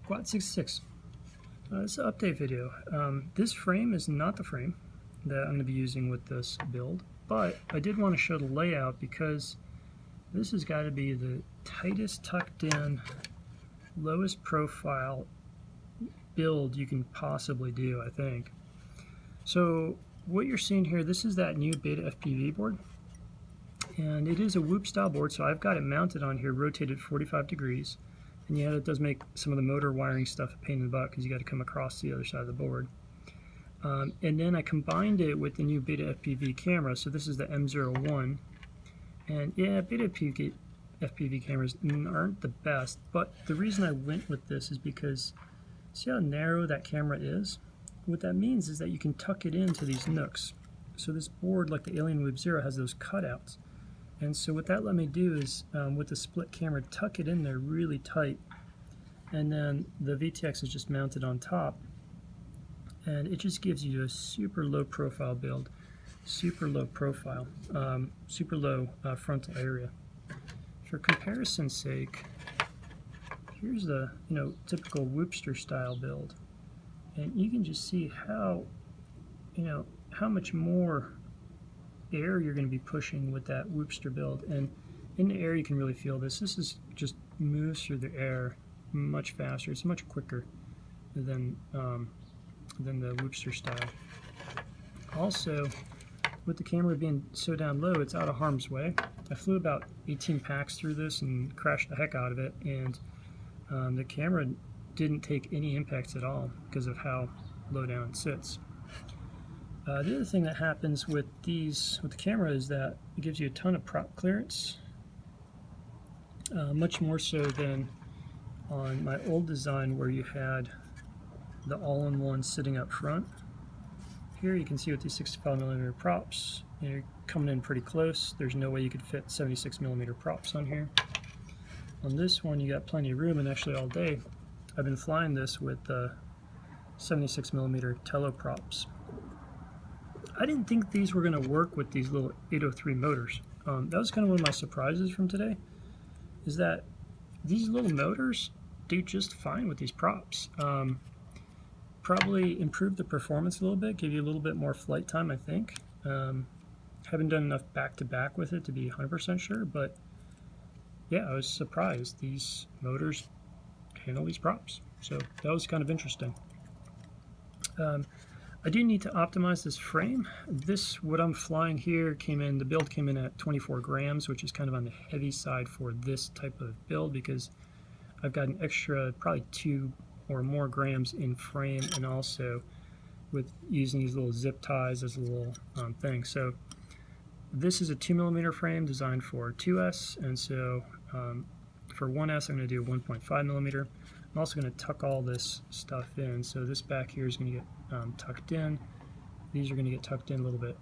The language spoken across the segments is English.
Quad 66. This is an update video. This frame is not the frame that I'm going to be using with this build, but I did want to show the layout because this has got to be the tightest tucked in, lowest profile build you can possibly do, I think. So what you're seeing here, this is that new Betafpv board, and it is a whoop style board, so I've got it mounted on here, rotated 45 degrees. And yeah, it does make some of the motor wiring stuff a pain in the butt because you got to come across the other side of the board. And then I combined it with the new Betafpv camera, so this is the M01. And yeah, Betafpv cameras aren't the best, but the reason I went with this is because see how narrow that camera is? What that means is that you can tuck it into these nooks. So this board, like the Alien Whoop Zero, has those cutouts. And so what that let me do is, with the split camera, tuck it in there really tight. And then the VTX is just mounted on top. And it just gives you a super low profile build. Super low profile. Super low frontal area. For comparison's sake, here's the typical Whoopster style build. And you can just see how, how much more air you're going to be pushing with that Whoopster build, and in the air you can really feel this. This is just moves through the air much faster. It's much quicker than the Whoopster style. Also, with the camera being so down low, it's out of harm's way. I flew about 18 packs through this and crashed the heck out of it, and the camera didn't take any impacts at all because of how low down it sits. The other thing that happens with the camera is that it gives you a ton of prop clearance, much more so than on my old design where you had the all-in-one sitting up front. Here you can see with these 65mm props, you're coming in pretty close. There's no way you could fit 76mm props on here. On this one you got plenty of room, and actually all day I've been flying this with 76mm Tello props. I didn't think these were going to work with these little 803 motors. That was kind of one of my surprises from today, is that these little motors do just fine with these props. Probably improve the performance a little bit, give you a little bit more flight time, I think. Haven't done enough back-to-back with it to be 100% sure, but yeah, I was surprised. These motors handle these props, so that was kind of interesting. I do need to optimize this frame. What I'm flying here the build came in at 24 grams, which is kind of on the heavy side for this type of build because I've got an extra probably 2 or more grams in frame, and also with using these little zip ties as a little thing. So this is a 2mm frame designed for 2S, and so for 1S I'm going to do a 1.5mm. I'm also going to tuck all this stuff in, so this back here is going to get tucked in. These are going to get tucked in a little bit,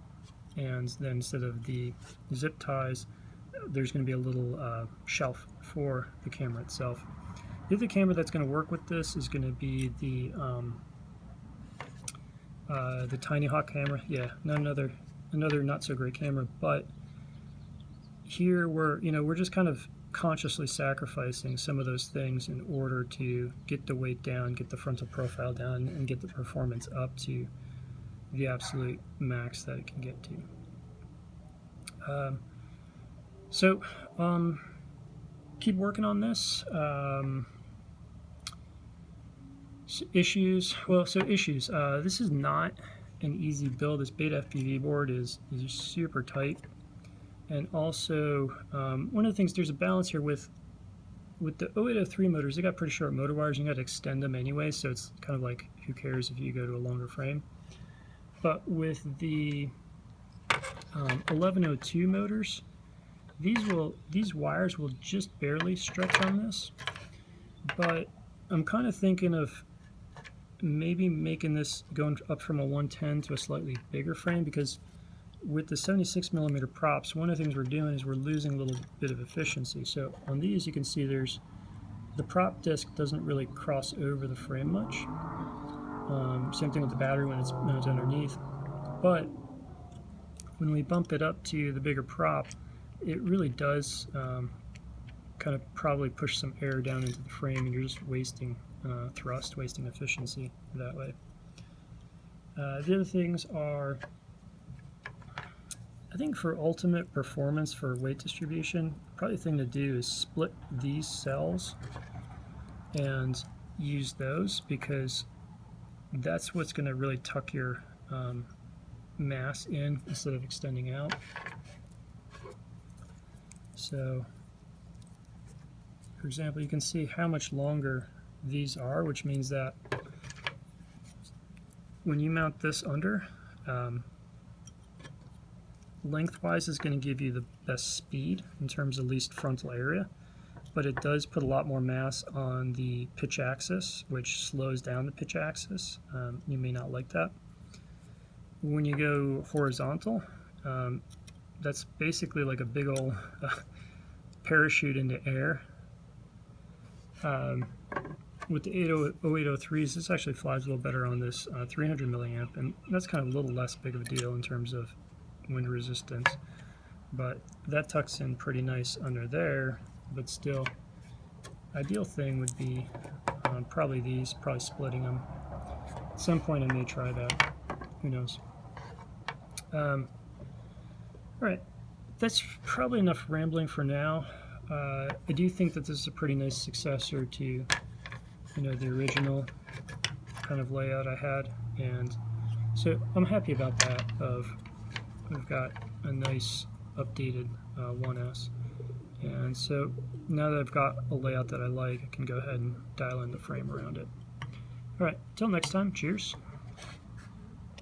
and then instead of the zip ties, there's going to be a little shelf for the camera itself. The other camera that's going to work with this is going to be the Tiny Hawk camera. Yeah, another not so great camera, but here we're just kind of consciously sacrificing some of those things in order to get the weight down, get the frontal profile down, and get the performance up to the absolute max that it can get to. Keep working on this. Issues. This is not an easy build. This Betafpv board is super tight. And also, one of the things, there's a balance here with the 0803 motors. They got pretty short motor wires, and you got to extend them anyway, so it's kind of like, who cares if you go to a longer frame. But with the 1102 motors, these wires will just barely stretch on this. But I'm kind of thinking of maybe making this going up from a 110 to a slightly bigger frame, because with the 76mm props, one of the things we're doing is we're losing a little bit of efficiency. So on these you can see the prop disc doesn't really cross over the frame much. Same thing with the battery when it's mounted underneath. But when we bump it up to the bigger prop, it really does kind of probably push some air down into the frame, and you're just wasting thrust, wasting efficiency that way. The other things are, I think for ultimate performance for weight distribution, probably the thing to do is split these cells and use those, because that's what's going to really tuck your mass in instead of extending out. So, for example, you can see how much longer these are, which means that when you mount this under, lengthwise is going to give you the best speed in terms of least frontal area, but it does put a lot more mass on the pitch axis, which slows down the pitch axis. You may not like that. When you go horizontal, that's basically like a big old parachute into air. With the 0803s, this actually flies a little better on this 300 milliamp, and that's kind of a little less big of a deal in terms of wind resistance. But that tucks in pretty nice under there, but still, ideal thing would be probably these, probably splitting them. At some point I may try that, who knows. Alright, that's probably enough rambling for now. I do think that this is a pretty nice successor to, the original kind of layout I had, and so I'm happy about that. We've got a nice updated 1S, and so now that I've got a layout that I like, I can go ahead and dial in the frame around it. Alright, till next time, cheers.